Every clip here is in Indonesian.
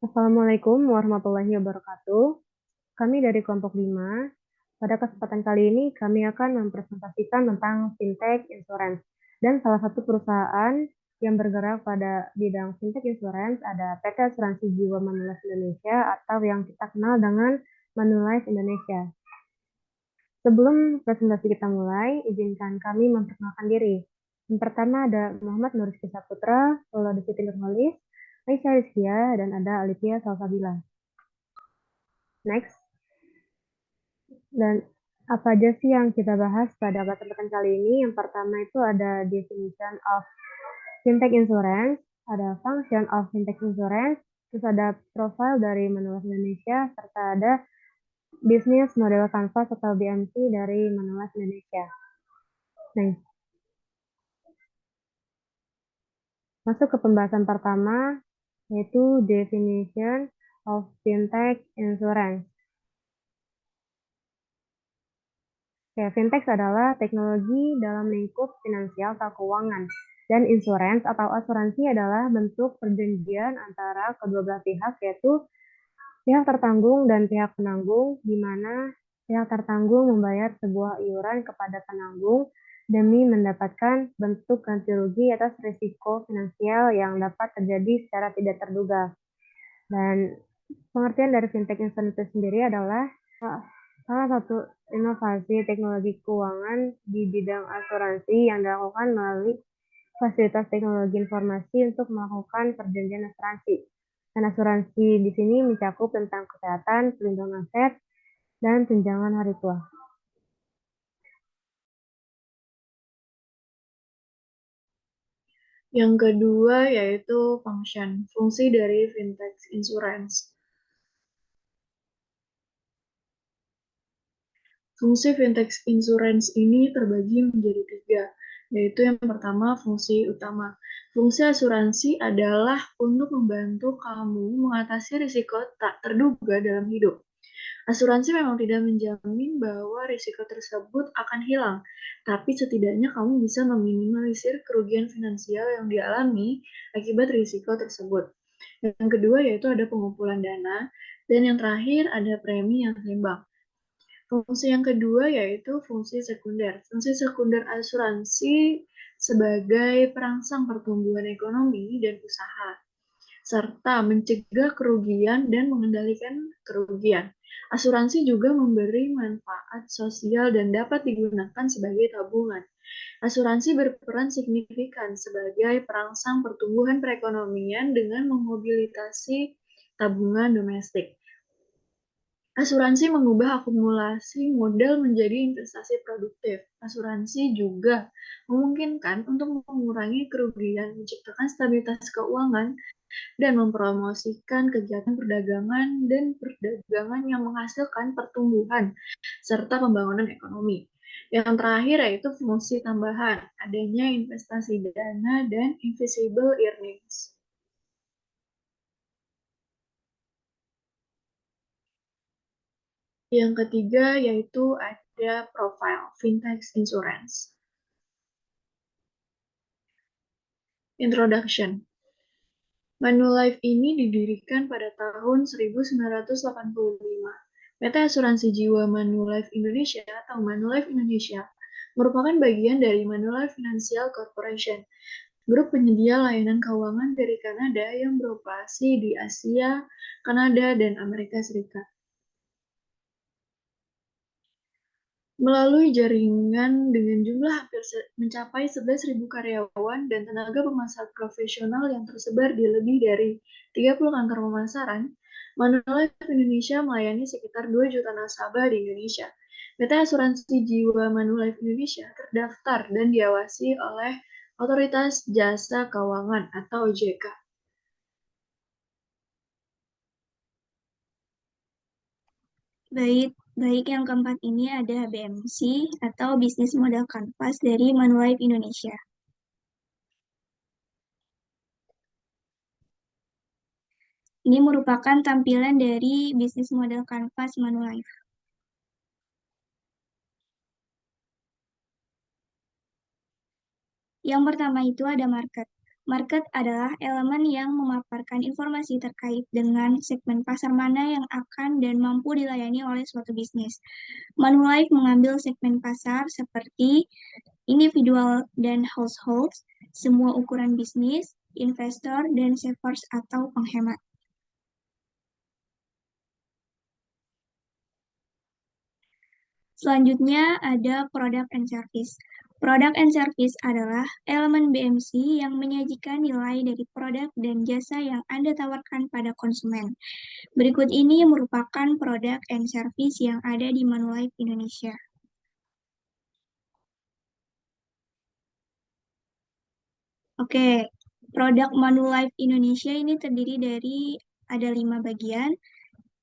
Assalamualaikum warahmatullahi wabarakatuh. Kami dari kelompok 5. Pada kesempatan kali ini kami akan mempresentasikan tentang fintech insurance. Dan salah satu perusahaan yang bergerak pada bidang fintech insurance ada PT Asuransi Jiwa Manulife Indonesia atau yang kita kenal dengan Manulife Indonesia. Sebelum presentasi kita mulai, izinkan kami memperkenalkan diri. Yang pertama ada Muhammad Nuriski Saputra, lalu ada Siti Nurholis, Aisyah Rizkia, dan ada Alifia Salsabila. Next. Dan apa aja sih yang kita bahas pada kesempatan kali ini? Yang pertama itu ada definition of fintech insurance, ada function of fintech insurance, terus ada profile dari Manulife Indonesia, serta ada business model canvas atau BMC dari Manulife Indonesia. Nah, masuk ke pembahasan pertama, yaitu definition of fintech insurance. Ya, fintech adalah teknologi dalam lingkup finansial atau keuangan. Dan insurance atau asuransi adalah bentuk perjanjian antara kedua belah pihak, yaitu pihak tertanggung dan pihak penanggung, di mana pihak tertanggung membayar sebuah iuran kepada penanggung demi mendapatkan bentuk ganti rugi atas risiko finansial yang dapat terjadi secara tidak terduga. Dan pengertian dari fintech insurance itu sendiri adalah salah satu inovasi teknologi keuangan di bidang asuransi yang dilakukan melalui fasilitas teknologi informasi untuk melakukan perjanjian asuransi. Dan asuransi di sini mencakup tentang kesehatan, pelindungan aset, dan tunjangan hari tua. Yang kedua yaitu function, fungsi dari fintech insurance. Fungsi fintech insurance ini terbagi menjadi tiga, yaitu yang pertama fungsi utama. Fungsi asuransi adalah untuk membantu kamu mengatasi risiko tak terduga dalam hidup. Asuransi memang tidak menjamin bahwa risiko tersebut akan hilang, tapi setidaknya kamu bisa meminimalisir kerugian finansial yang dialami akibat risiko tersebut. Yang kedua yaitu ada pengumpulan dana, dan yang terakhir ada premi yang seimbang. Fungsi yang kedua yaitu fungsi sekunder. Fungsi sekunder asuransi sebagai perangsang pertumbuhan ekonomi dan usaha, serta mencegah kerugian dan mengendalikan kerugian. Asuransi juga memberi manfaat sosial dan dapat digunakan sebagai tabungan. Asuransi berperan signifikan sebagai perangsang pertumbuhan perekonomian dengan memobilisasi tabungan domestik. Asuransi mengubah akumulasi modal menjadi investasi produktif. Asuransi juga memungkinkan untuk mengurangi kerugian, menciptakan stabilitas keuangan, dan mempromosikan kegiatan perdagangan dan perdagangan yang menghasilkan pertumbuhan serta pembangunan ekonomi. Yang terakhir yaitu fungsi tambahan, adanya investasi dana dan invisible earnings. Yang ketiga yaitu ada profile fintech insurance. Introduction. Manulife ini didirikan pada tahun 1985. PT Asuransi Jiwa Manulife Indonesia atau Manulife Indonesia merupakan bagian dari Manulife Financial Corporation, grup penyedia layanan keuangan dari Kanada yang beroperasi di Asia, Kanada, dan Amerika Serikat. Melalui jaringan dengan jumlah hampir mencapai 11.000 karyawan dan tenaga pemasaran profesional yang tersebar di lebih dari 30 kantor pemasaran, Manulife Indonesia melayani sekitar 2 juta nasabah di Indonesia. PT Asuransi Jiwa Manulife Indonesia terdaftar dan diawasi oleh Otoritas Jasa Keuangan atau OJK. Baik yang keempat ini ada BMC atau Business Model Canvas dari Manulife Indonesia. Ini merupakan tampilan dari Business Model Canvas Manulife. Yang pertama itu ada market. Market adalah elemen yang memaparkan informasi terkait dengan segmen pasar mana yang akan dan mampu dilayani oleh suatu bisnis. Manulife mengambil segmen pasar seperti individual dan households, semua ukuran bisnis, investor, dan savers atau penghemat. Selanjutnya ada product and service. Product and service adalah elemen BMC yang menyajikan nilai dari produk dan jasa yang Anda tawarkan pada konsumen. Berikut ini merupakan produk and service yang ada di Manulife Indonesia. Oke, produk Manulife Indonesia ini terdiri dari ada 5 bagian.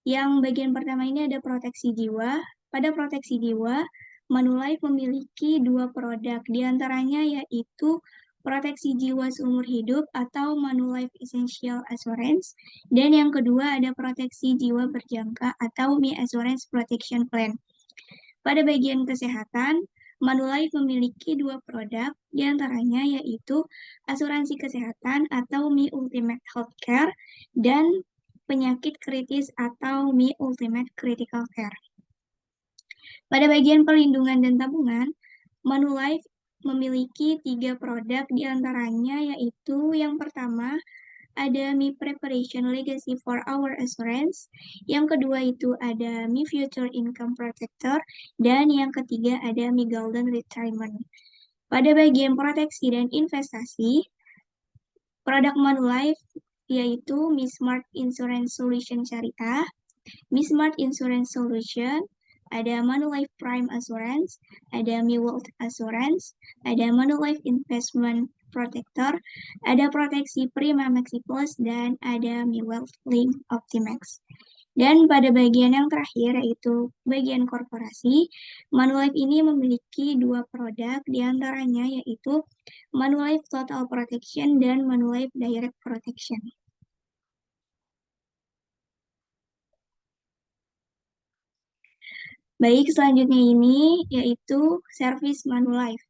Yang bagian pertama ini ada proteksi jiwa. Pada proteksi jiwa, Manulife memiliki 2 produk, diantaranya yaitu proteksi jiwa seumur hidup atau Manulife Essential Assurance, dan yang kedua ada proteksi jiwa berjangka atau Me Assurance Protection Plan. Pada bagian kesehatan, Manulife memiliki 2 produk, diantaranya yaitu asuransi kesehatan atau Me Ultimate Healthcare dan penyakit kritis atau Me Ultimate Critical Care. Pada bagian perlindungan dan tabungan, Manulife memiliki 3 produk, diantaranya yaitu yang pertama ada Me Preparation Legacy for Our Assurance, yang kedua itu ada Me Future Income Protector, dan yang ketiga ada Me Golden Retirement. Pada bagian proteksi dan investasi, produk Manulife yaitu Me Smart Insurance Solution Syariah, Me Smart Insurance Solution, ada Manulife Prime Assurance, ada Me Wealth Assurance, ada Manulife Investment Protector, ada proteksi Prima Maxi Plus, dan ada Me Wealth Link Optimax. Dan pada bagian yang terakhir, yaitu bagian korporasi, Manulife ini memiliki 2 produk, diantaranya yaitu Manulife Total Protection dan Manulife Direct Protection. Baik, selanjutnya ini yaitu service Manulife.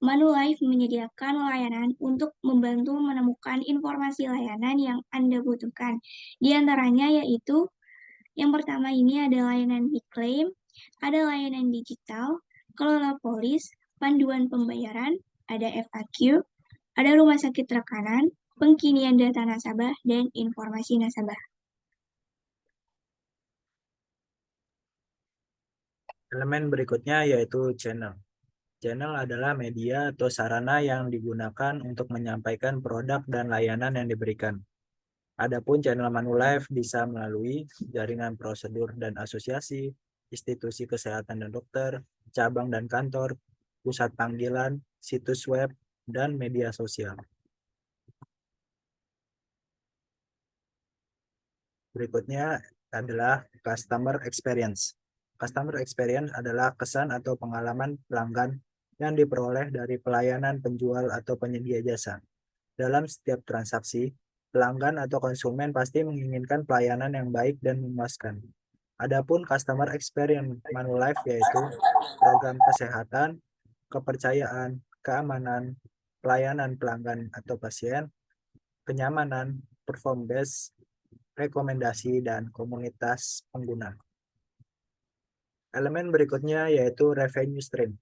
Manulife menyediakan layanan untuk membantu menemukan informasi layanan yang Anda butuhkan. Di antaranya yaitu yang pertama ini ada layanan e-claim, ada layanan digital, kelola polis, panduan pembayaran, ada FAQ, ada rumah sakit rekanan, pengkinian data nasabah, dan informasi nasabah. Elemen berikutnya yaitu channel. Channel adalah media atau sarana yang digunakan untuk menyampaikan produk dan layanan yang diberikan. Adapun channel Manulife bisa melalui jaringan prosedur dan asosiasi, institusi kesehatan dan dokter, cabang dan kantor, pusat panggilan, situs web, dan media sosial. Berikutnya adalah customer experience. Customer experience adalah kesan atau pengalaman pelanggan yang diperoleh dari pelayanan penjual atau penyedia jasa. Dalam setiap transaksi, pelanggan atau konsumen pasti menginginkan pelayanan yang baik dan memuaskan. Adapun customer experience Manulife yaitu program kesehatan, kepercayaan, keamanan, pelayanan pelanggan atau pasien, kenyamanan, perform based, rekomendasi, dan komunitas pengguna. Elemen berikutnya yaitu revenue stream.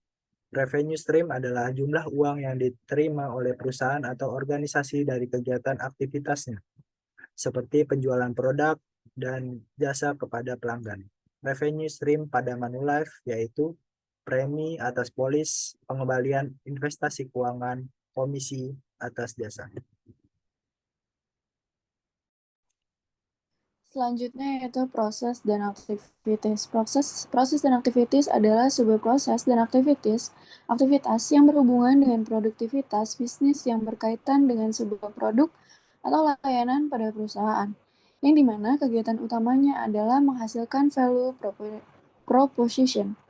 Revenue stream adalah jumlah uang yang diterima oleh perusahaan atau organisasi dari kegiatan aktivitasnya, seperti penjualan produk dan jasa kepada pelanggan. Revenue stream pada Manulife yaitu premi atas polis, pengembalian investasi keuangan, komisi atas jasa. Selanjutnya yaitu proses dan aktivitas. Proses dan aktivitas adalah sebuah proses dan aktivitas yang berhubungan dengan produktivitas bisnis yang berkaitan dengan sebuah produk atau layanan pada perusahaan, yang dimana kegiatan utamanya adalah menghasilkan value proposition.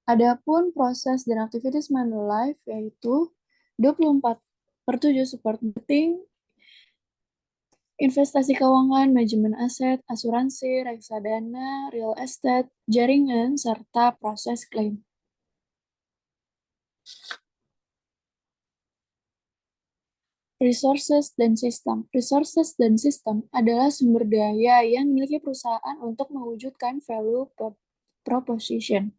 Adapun proses dan aktivitas Manulife yaitu 24/7 supporting investasi keuangan, manajemen aset, asuransi, reksadana, real estate, jaringan, serta proses klaim. Resources dan sistem. Resources dan sistem adalah sumber daya yang dimiliki perusahaan untuk mewujudkan value proposition.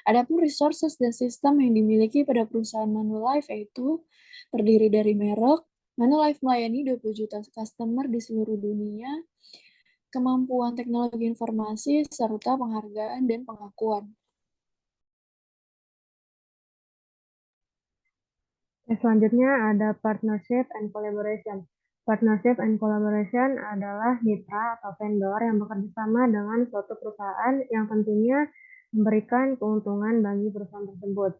Adapun resources dan sistem yang dimiliki pada perusahaan Manulife yaitu terdiri dari merek, Manulife melayani 20 juta customer di seluruh dunia, kemampuan teknologi informasi, serta penghargaan dan pengakuan. Selanjutnya ada partnership and collaboration. Partnership and collaboration adalah mitra atau vendor yang bekerja sama dengan suatu perusahaan yang tentunya memberikan keuntungan bagi perusahaan tersebut.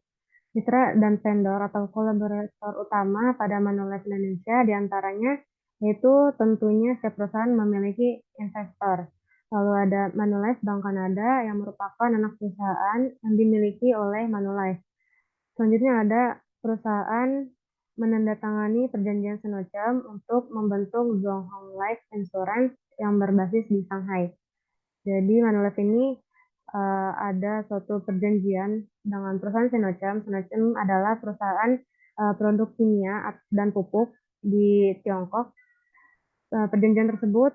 Mitra dan vendor atau kolaborator utama pada Manulife Indonesia diantaranya yaitu tentunya setiap perusahaan memiliki investor. Lalu ada Manulife Bank Kanada yang merupakan anak perusahaan yang dimiliki oleh Manulife. Selanjutnya ada perusahaan menandatangani perjanjian semacam untuk membentuk Zonghong Life Insurance yang berbasis di Shanghai. Jadi Manulife ini ada suatu perjanjian dengan perusahaan Sinochem. Sinochem adalah perusahaan produk kimia dan pupuk di Tiongkok. Perjanjian tersebut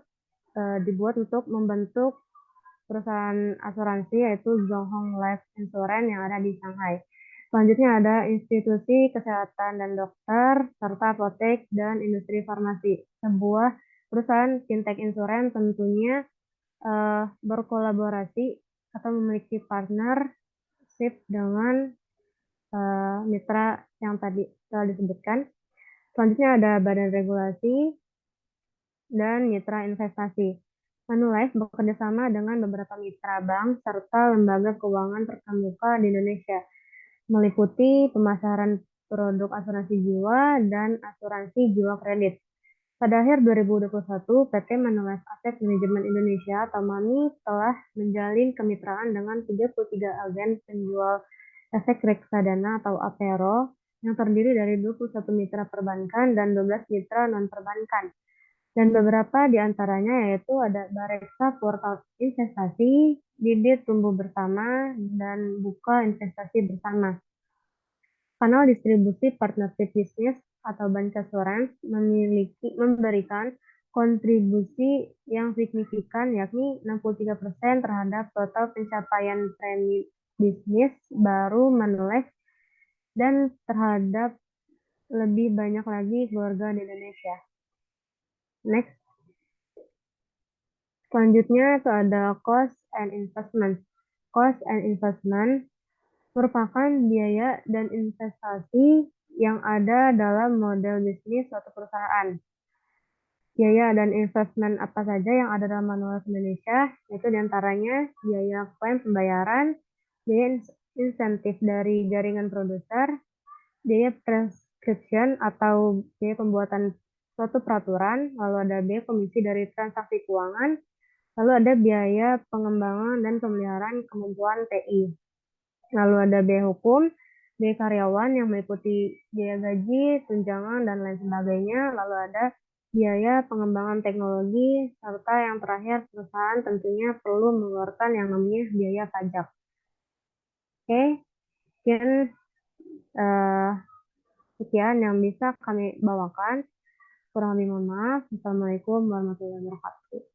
dibuat untuk membentuk perusahaan asuransi yaitu Zonghong Life Insurance yang ada di Shanghai. Selanjutnya ada institusi kesehatan dan dokter, serta apotek dan industri farmasi. Sebuah perusahaan fintech insurance tentunya berkolaborasi atau memiliki partnership dengan mitra yang tadi telah disebutkan. Selanjutnya ada badan regulasi dan mitra investasi. Manulife bekerjasama dengan beberapa mitra bank serta lembaga keuangan terkemuka di Indonesia, meliputi pemasaran produk asuransi jiwa dan asuransi jiwa kredit. Pada akhir 2021, PT Manulife Asset Management Indonesia atau MAMI telah menjalin kemitraan dengan 33 agen penjual efek reksadana atau apero yang terdiri dari 21 mitra perbankan dan 12 mitra non-perbankan. Dan beberapa di antaranya yaitu ada Bareksa Portal Investasi, Bibit Tumbuh Bersama, dan Buka Investasi Bersama. Kanal distribusi partnership bisnis atau bancassurance memberikan kontribusi yang signifikan yakni 63% terhadap total pencapaian premi bisnis baru Manulife dan terhadap lebih banyak lagi keluarga di Indonesia. Next. Selanjutnya itu ada cost and investment. Cost and investment merupakan biaya dan investasi yang ada dalam model bisnis suatu perusahaan. Biaya dan investment apa saja yang ada dalam Manulife Indonesia, yaitu diantaranya biaya klaim pembayaran, biaya insentif dari jaringan produser, biaya prescription atau biaya pembuatan suatu peraturan, lalu ada biaya komisi dari transaksi keuangan, lalu ada biaya pengembangan dan pemeliharaan kemampuan TI. Lalu ada biaya hukum, biaya karyawan yang meliputi biaya gaji, tunjangan, dan lain sebagainya. Lalu ada biaya pengembangan teknologi, serta yang terakhir perusahaan tentunya perlu mengeluarkan yang namanya biaya pajak. Oke, sekian yang bisa kami bawakan. Kurang lebih mohon maaf. Assalamualaikum warahmatullahi wabarakatuh.